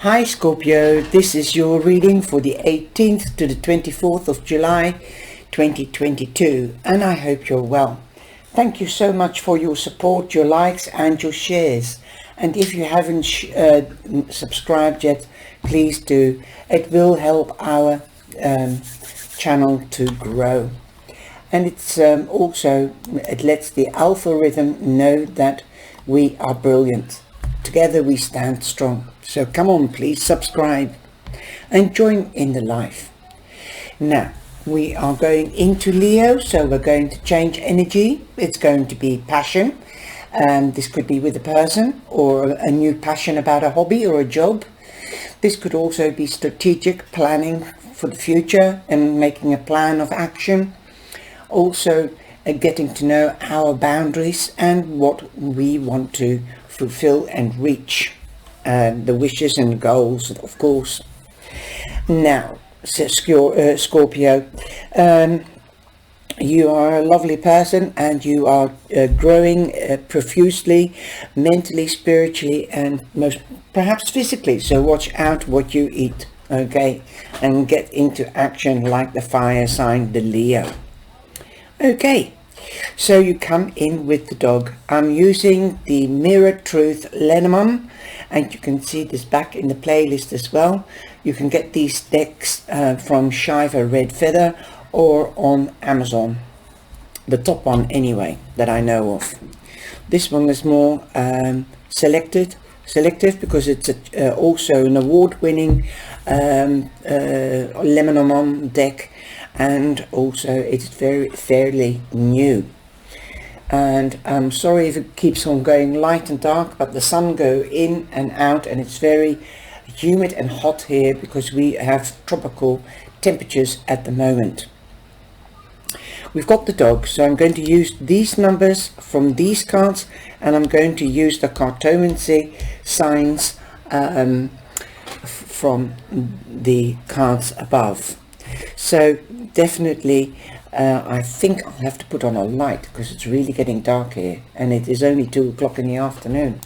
Hi Scorpio, this is your reading for the 18th to the 24th of July 2022, and I hope you're well. Thank you so much for your support, your likes and your shares. And if you haven't subscribed yet, please do. It will help our channel to grow. And it's also, it lets the algorithm know that we are brilliant. Together we stand strong. So come on, please subscribe and join in the life. Now, we are going into Leo, so we're going to change energy. It's going to be passion. This could be with a person or a new passion about a hobby or a job. This could also be strategic planning for the future and making a plan of action. Also, getting to know our boundaries and what we want to fulfill and reach, the wishes and goals, of course. Now, Scorpio, you are a lovely person and you are growing profusely, mentally, spiritually, and most perhaps physically. So watch out what you eat, okay? And get into action like the fire sign, the Leo. Okay, so you come in with the dog. I'm using the Mirror Truth Lenormand, and you can see this back in the playlist as well. You can get these decks from Shiva Red Feather or on Amazon. The top one anyway, that I know of. This one is more selective because it's also an award-winning Lenormand deck. And also it's fairly new, and I'm sorry if it keeps on going light and dark, but the sun go in and out, and it's very humid and hot here because we have tropical temperatures at the moment. We've got the dog, so I'm going to use these numbers from these cards, and I'm going to use the cartomancy signs from the cards above. So definitely I think I'll have to put on a light because it's really getting dark here, and it is only 2 o'clock in the afternoon.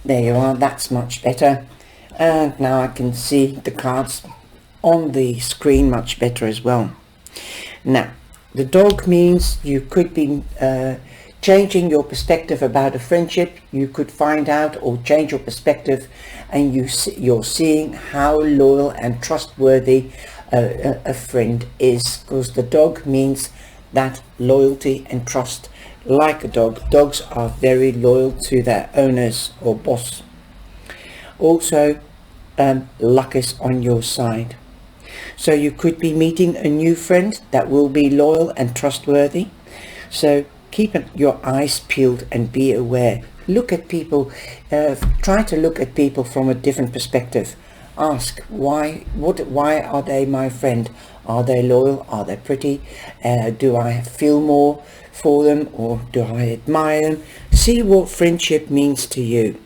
There you are, that's much better, and now I can see the cards on the screen much better as well. Now, the dog means you could be changing your perspective about a friendship. You could find out or change your perspective, and you're seeing how loyal and trustworthy a friend is, because the dog means that loyalty and trust. Like a dog, dogs are very loyal to their owners or boss. Also, luck is on your side, so you could be meeting a new friend that will be loyal and trustworthy. So keep your eyes peeled and be aware. Look at people, try to look at people from a different perspective. Ask why are they my friend? Are they loyal? Are they pretty? Do I feel more for them, or do I admire them? See what friendship means to you.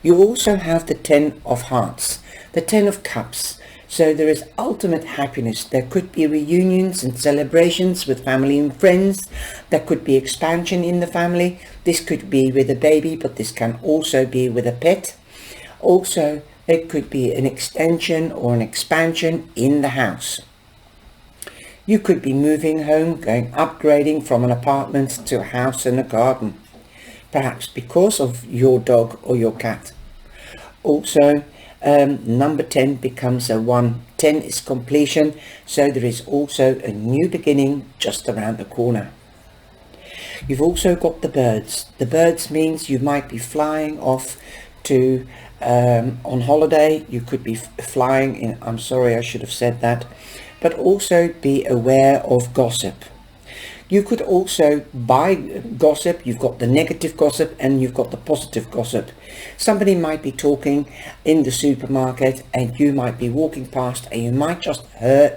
You also have the 10 of Hearts, the 10 of Cups. So there is ultimate happiness. There could be reunions and celebrations with family and friends. There could be expansion in the family. This could be with a baby, but this can also be with a pet. Also, it could be an extension or an expansion in the house. You could be moving home, upgrading from an apartment to a house and a garden, perhaps because of your dog or your cat. Also, number 10 becomes a 1. 10 is completion, so there is also a new beginning just around the corner. You've also got the birds. The birds means you might be flying off to on holiday. You could be flying in, I'm sorry I should have said that, but also be aware of gossip. You could also buy gossip. You've got the negative gossip and you've got the positive gossip. Somebody might be talking in the supermarket and you might be walking past and you might just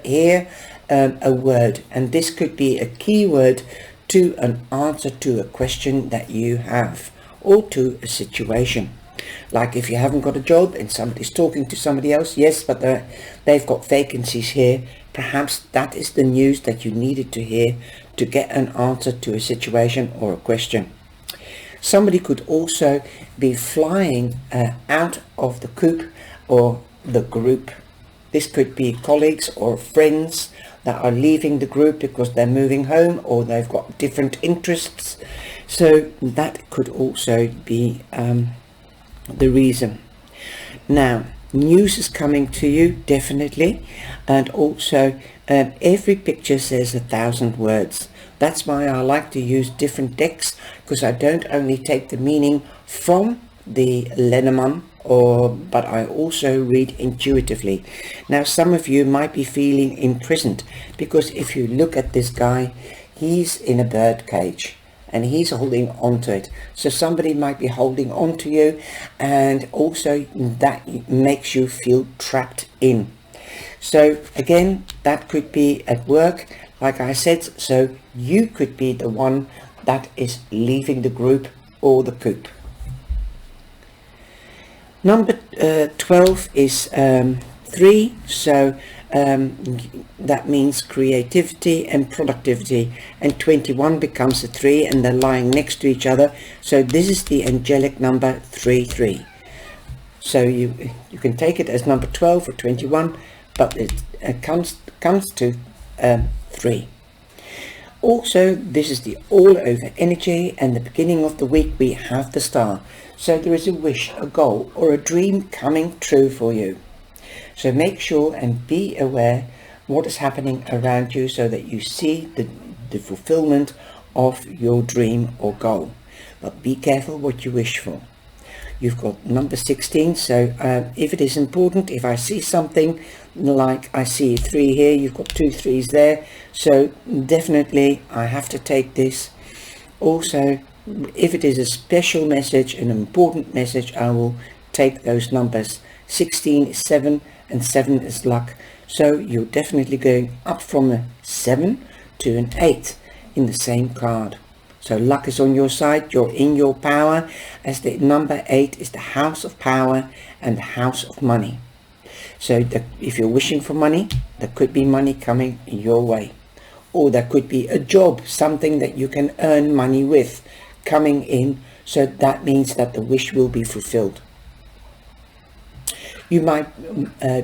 hear a word, and this could be a keyword to an answer to a question that you have or to a situation. Like if you haven't got a job and somebody's talking to somebody else, yes, but they've got vacancies here, perhaps that is the news that you needed to hear to get an answer to a situation or a question. Somebody could also be flying out of the coop or the group. This could be colleagues or friends that are leaving the group because they're moving home or they've got different interests. So that could also be the reason. Now, news is coming to you, definitely, and also every picture says 1,000 words. That's why I like to use different decks, because I don't only take the meaning from the Lenormand, but I also read intuitively. Now, some of you might be feeling imprisoned, because if you look at this guy, he's in a bird cage and he's holding on to it. So somebody might be holding on to you, and also that makes you feel trapped in. So again, that could be at work, like I said, so you could be the one that is leaving the group or the coop. Number 12 is 3, so that means creativity and productivity, and 21 becomes a 3, and they're lying next to each other, so this is the angelic number 33. So you can take it as number 12 or 21, but it comes to 3. Also, this is the all over energy, and the beginning of the week we have the star. So there is a wish, a goal, or a dream coming true for you. So make sure and be aware what is happening around you, so that you see the fulfillment of your dream or goal. But be careful what you wish for. You've got number 16, so if it is important, if I see something like I see 3 here, you've got 2 3s there, so definitely I have to take this. Also, if it is a special message, an important message, I will take those numbers. 16 is 7 and 7 is luck, so you're definitely going up from a 7 to an 8 in the same card. So luck is on your side, you're in your power, as the number 8 is the house of power and the house of money. So if you're wishing for money, there could be money coming your way. Or there could be a job, something that you can earn money with, coming in, so that means that the wish will be fulfilled. You might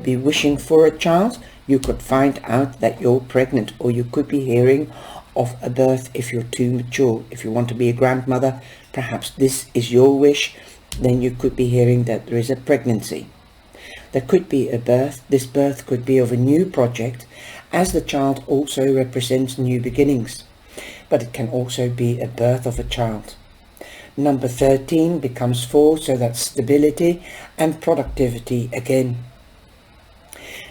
be wishing for a child. You could find out that you're pregnant, or you could be hearing of a birth if you're too mature. If you want to be a grandmother, perhaps this is your wish, then you could be hearing that there is a pregnancy. There could be a birth. This birth could be of a new project, as the child also represents new beginnings, but it can also be a birth of a child. Number 13 becomes 4, so that's stability and productivity again.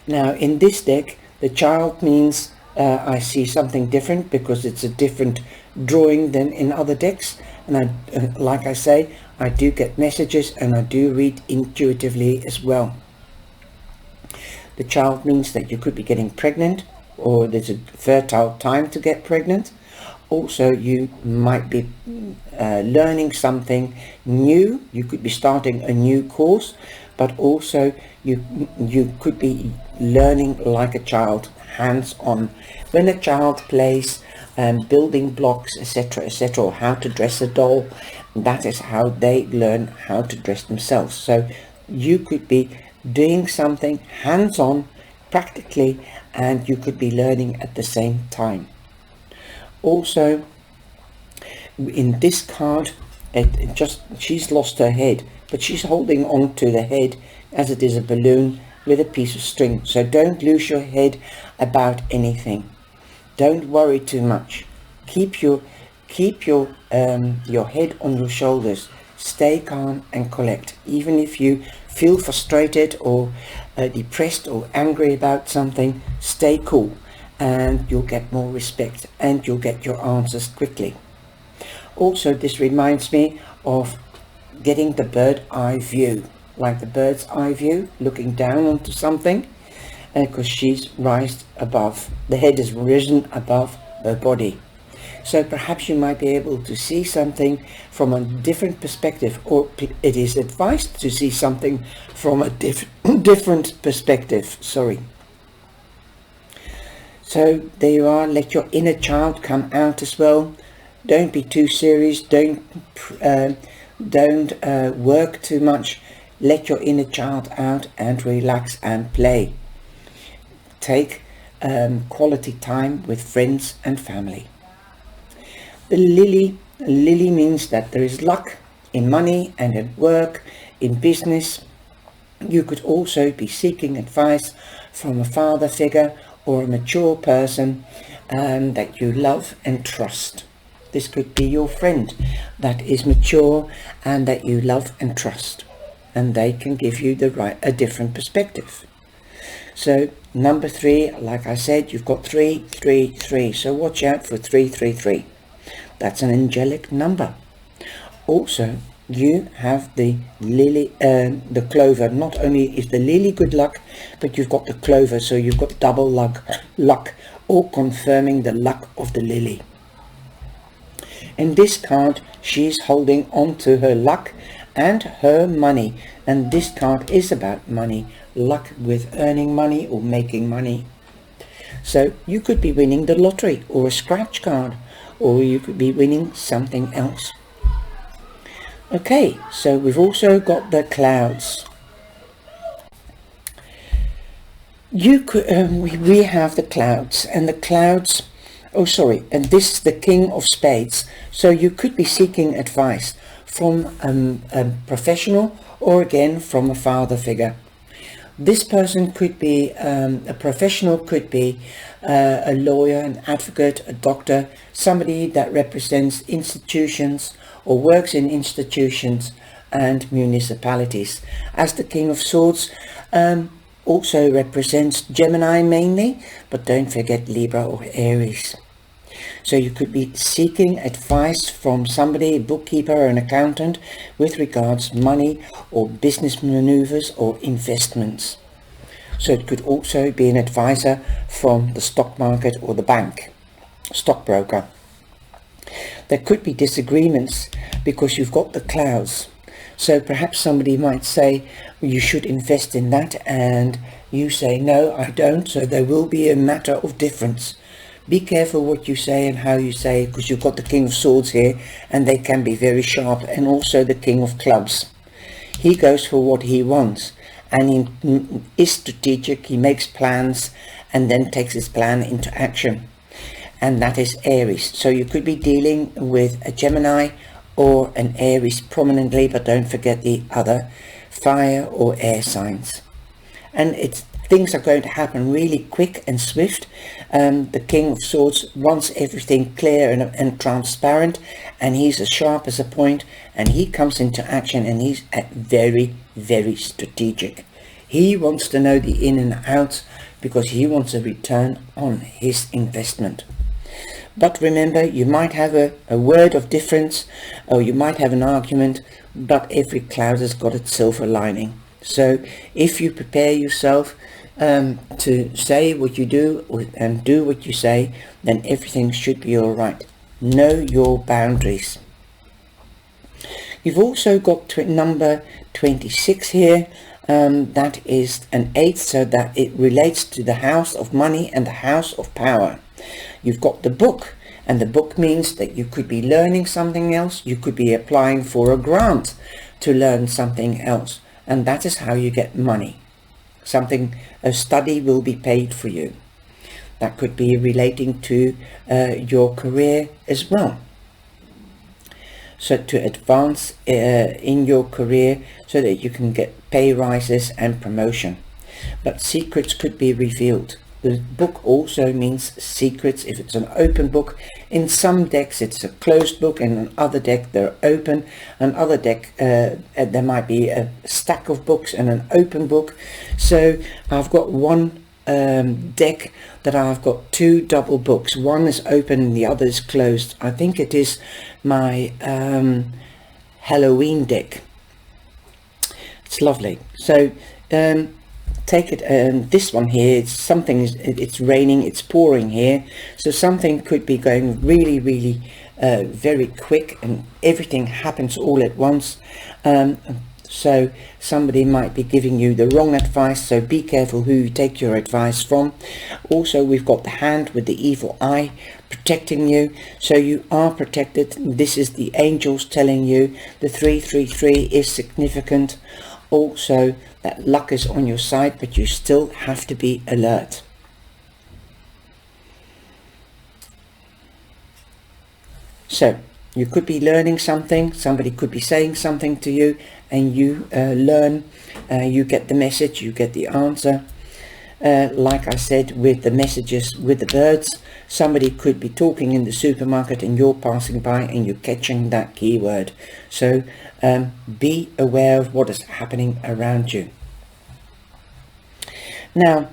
Now in this deck, the child means I see something different, because it's a different drawing than in other decks, and like I say, I do get messages and I do read intuitively as well. The child means that you could be getting pregnant, or there's a fertile time to get pregnant. Also, you might be learning something new. You could be starting a new course, but also you could be learning like a child, hands-on. When a child plays building blocks, etc., etc., or how to dress a doll, that is how they learn how to dress themselves. So you could be doing something hands-on, practically, and you could be learning at the same time. Also, in this card, she's lost her head, but she's holding on to the head as it is a balloon with a piece of string. So don't lose your head about anything. Don't worry too much. Keep your head on your shoulders. Stay calm and collect. Even if you feel frustrated or depressed or angry about something, stay cool, and you'll get more respect and you'll get your answers quickly. Also, this reminds me of getting the bird eye view, like the bird's eye view, looking down onto something, because she's raised above, the head is risen above her body. So perhaps you might be able to see something from a different perspective, or it is advised to see something from a different perspective. So there you are. Let your inner child come out as well. Don't be too serious. Don't work too much. Let your inner child out and relax and play. Take quality time with friends and family. The lily means that there is luck in money and at work, in business. You could also be seeking advice from a father figure or a mature person that you love and trust. This could be your friend that is mature and that you love and trust, and they can give you a different perspective. So number 3, like I said, you've got 333. So watch out for 333. That's an angelic number. Also, you have the lily, the clover. Not only is the lily good luck, but you've got the clover, so you've got double luck, or confirming the luck of the lily. In this card, she's holding on to her luck and her money, and this card is about money, luck with earning money or making money. So you could be winning the lottery or a scratch card, or you could be winning something else. Okay, so we've also got the clouds. You could we have the clouds, and the clouds, and this is the King of Spades. So you could be seeking advice from a professional, or again from a father figure. This person could be a professional, could be a lawyer, an advocate, a doctor, somebody that represents institutions or works in institutions and municipalities. As the King of Swords also represents Gemini mainly, but don't forget Libra or Aries. So you could be seeking advice from somebody, a bookkeeper or an accountant, with regards money or business maneuvers or investments. So it could also be an advisor from the stock market or the bank, stockbroker. There could be disagreements because you've got the clouds. So perhaps somebody might say, well, you should invest in that, and you say, no, I don't. So there will be a matter of difference. Be careful what you say and how you say, because you've got the King of Swords here, and they can be very sharp, and also the King of Clubs. He goes for what he wants, and he is strategic. He makes plans and then takes his plan into action, and that is Aries. So you could be dealing with a Gemini or an Aries prominently, but don't forget the other fire or air signs. And things are going to happen really quick and swift. The King of Swords wants everything clear and transparent, and he's as sharp as a point, and he comes into action, and he's very, very strategic. He wants to know the in and outs because he wants a return on his investment. But remember, you might have a word of difference, or you might have an argument, but every cloud has got its silver lining. So if you prepare yourself to say what you do and do what you say, then everything should be all right. Know your boundaries. You've also got number 26 here. That is an 8, so that it relates to the house of money and the house of power. You've got the book, and the book means that you could be learning something else. You could be applying for a grant to learn something else, and that is how you get money. A study will be paid for you. That could be relating to your career as well. So to advance in your career so that you can get pay rises and promotion. But secrets could be revealed. The book also means secrets if it's an open book. In some decks it's a closed book, and in other deck they're open. Another deck there might be a stack of books and an open book. So I've got one deck that I've got 2 double books. One is open and the other is closed. I think it is my Halloween deck. It's lovely. So take it, this one here, it's raining, it's pouring here, so something could be going really, really very quick, and everything happens all at once. So somebody might be giving you the wrong advice, so be careful who you take your advice from. Also, we've got the hand with the evil eye protecting you, so you are protected. This is the angels telling you the 333 is significant. also that luck is on your side, but you still have to be alert. So you could be learning something, somebody could be saying something to you, and you learn, you get the message, you get the answer. Like I said, with the messages with the birds, somebody could be talking in the supermarket and you're passing by and you're catching that keyword. So be aware of what is happening around you. Now,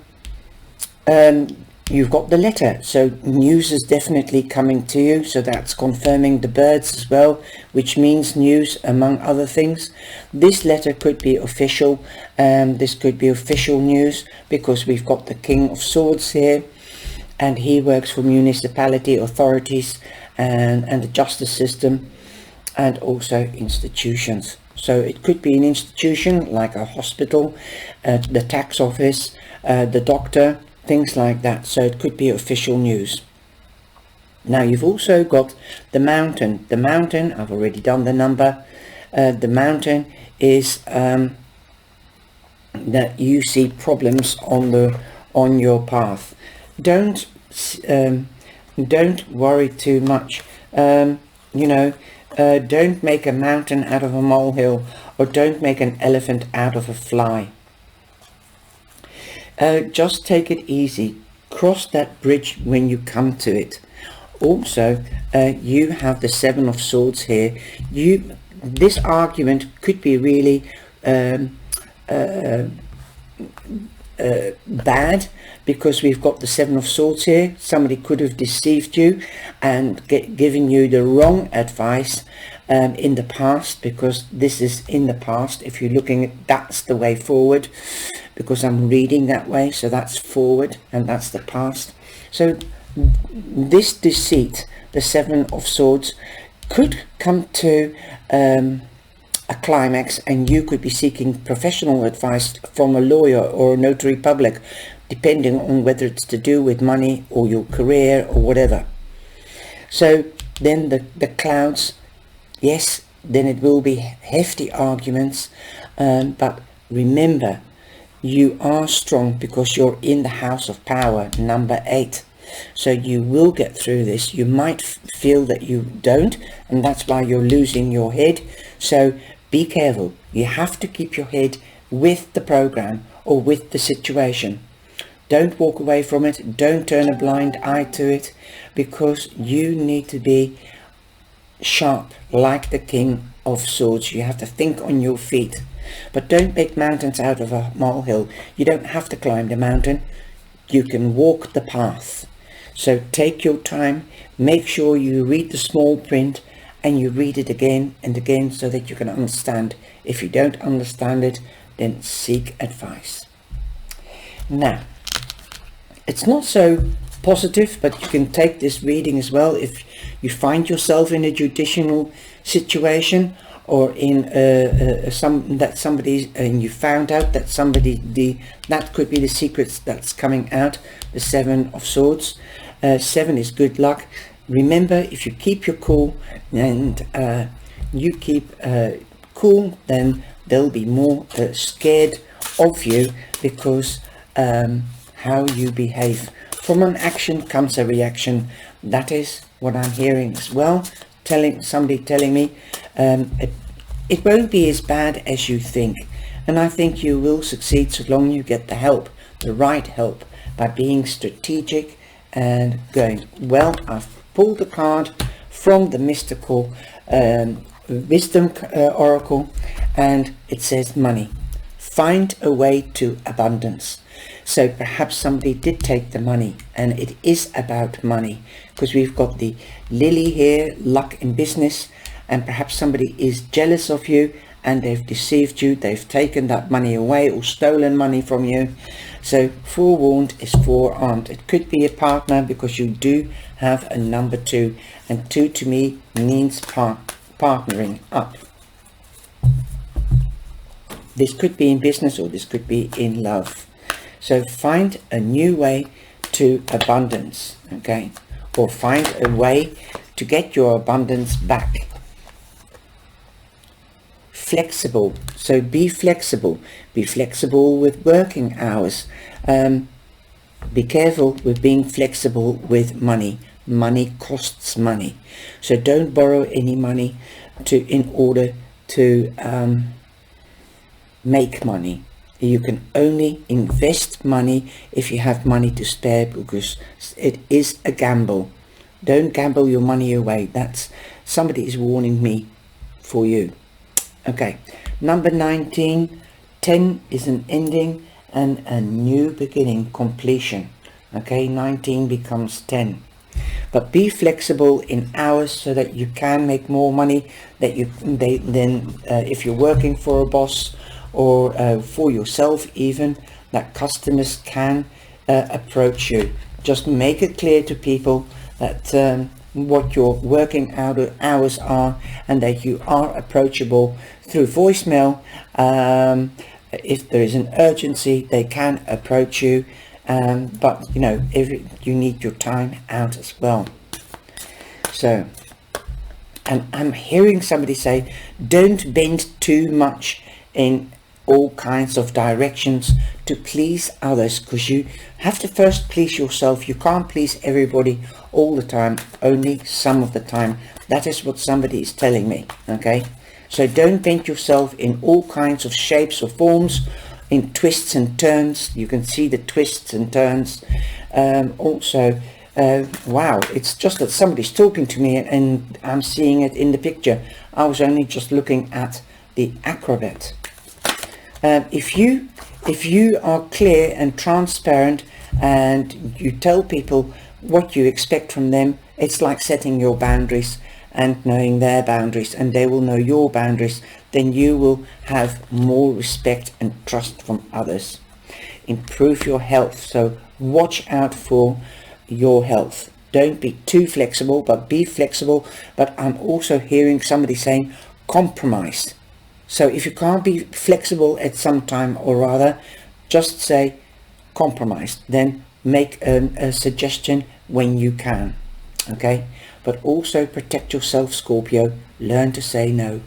you've got the letter, so news is definitely coming to you, so that's confirming the birds as well, which means news among other things. This letter could be official, this could be official news, because we've got the King of Swords here, and he works for municipality authorities and the justice system, and also institutions. So it could be an institution like a hospital, the tax office, the doctor, things like that. So it could be official news. Now you've also got the mountain. The mountain, I've already done the number. The mountain is that you see problems on your path. Don't worry too much. Don't make a mountain out of a molehill, or don't make an elephant out of a fly. Just take it easy. Cross that bridge when you come to it. Also, you have the Seven of Swords here. This argument could be really bad, because we've got the Seven of Swords here. Somebody could have deceived you and given you the wrong advice in the past, because this is in the past. If you're looking at, that's the way forward, because I'm reading that way, so that's forward and that's the past. So this deceit, the Seven of Swords, could come to a climax, and you could be seeking professional advice from a lawyer or a notary public, depending on whether it's to do with money or your career or whatever. So then the clouds, yes, then it will be hefty arguments, but remember, you are strong because you're in the house of power, number 8. So you will get through this. You might feel that you don't, and that's why you're losing your head. So be careful. You have to keep your head with the program or with the situation. Don't walk away from it. Don't turn a blind eye to it, because you need to be sharp like the King of Swords. You have to think on your feet. But don't make mountains out of a molehill. You don't have to climb the mountain. You can walk the path. So take your time. Make sure you read the small print and you read it again and again so that you can understand. If you don't understand it, then seek advice. Now, it's not so positive, but you can take this reading as well if you find yourself in a judicial situation, or in somebody, and you found out that that could be the secrets that's coming out. The Seven of Swords. 7 is good luck. Remember, if you keep your cool and you keep cool, then they'll be more scared of you, because how you behave. From an action comes a reaction. That is what I'm hearing as well. Somebody telling me it won't be as bad as you think, and I think you will succeed so long you get the help, the right help, by being strategic and going. Well, I've pulled a card from the mystical wisdom oracle, and it says money. Find a way to abundance. So perhaps somebody did take the money, and it is about money, because we've got the lily here, luck in business, and perhaps somebody is jealous of you and they've deceived you. They've taken that money away or stolen money from you. So forewarned is forearmed. It could be a partner, because you do have a number 2, and 2 to me means partnering up. This could be in business, or this could be in love. So find a new way to abundance, okay? Or find a way to get your abundance back. flexible. So be flexible. Be flexible with working hours. Be careful with being flexible with money. Money costs money. So don't borrow any money in order to make money. You can only invest money if you have money to spare, because it is a gamble. Don't gamble your money away. That's somebody is warning me for you. Okay, number 19. 10 is an ending and a new beginning, completion. Okay, 19 becomes 10. But be flexible in hours so that you can make more money. If you're working for a boss or for yourself even, that customers can approach you. Just make it clear to people that what your working hours are, and that you are approachable through voicemail. If there is an urgency, they can approach you, but you need your time out as well. So, and I'm hearing somebody say, don't bend too much in all kinds of directions to please others, because you have to first please yourself. You can't please everybody all the time, only some of the time. That is what somebody is telling me. Okay, so don't bend yourself in all kinds of shapes or forms, in twists and turns. You can see the twists and turns. Wow, it's just that somebody's talking to me and I'm seeing it in the picture. I was only just looking at the acrobat. If you are clear and transparent and you tell people what you expect from them, it's like setting your boundaries and knowing their boundaries, and they will know your boundaries. Then you will have more respect and trust from others. Improve your health, so watch out for your health. Don't be too flexible, but be flexible. But I'm also hearing somebody saying compromise. So if you can't be flexible at some time or other, just say compromise. Then make a suggestion when you can. Okay? But also protect yourself, Scorpio. Learn to say no.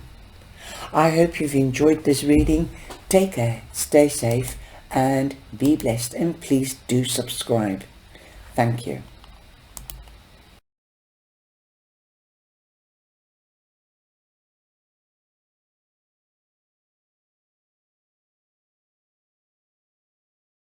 I hope you've enjoyed this reading. Take care, stay safe, and be blessed. And please do subscribe. Thank you.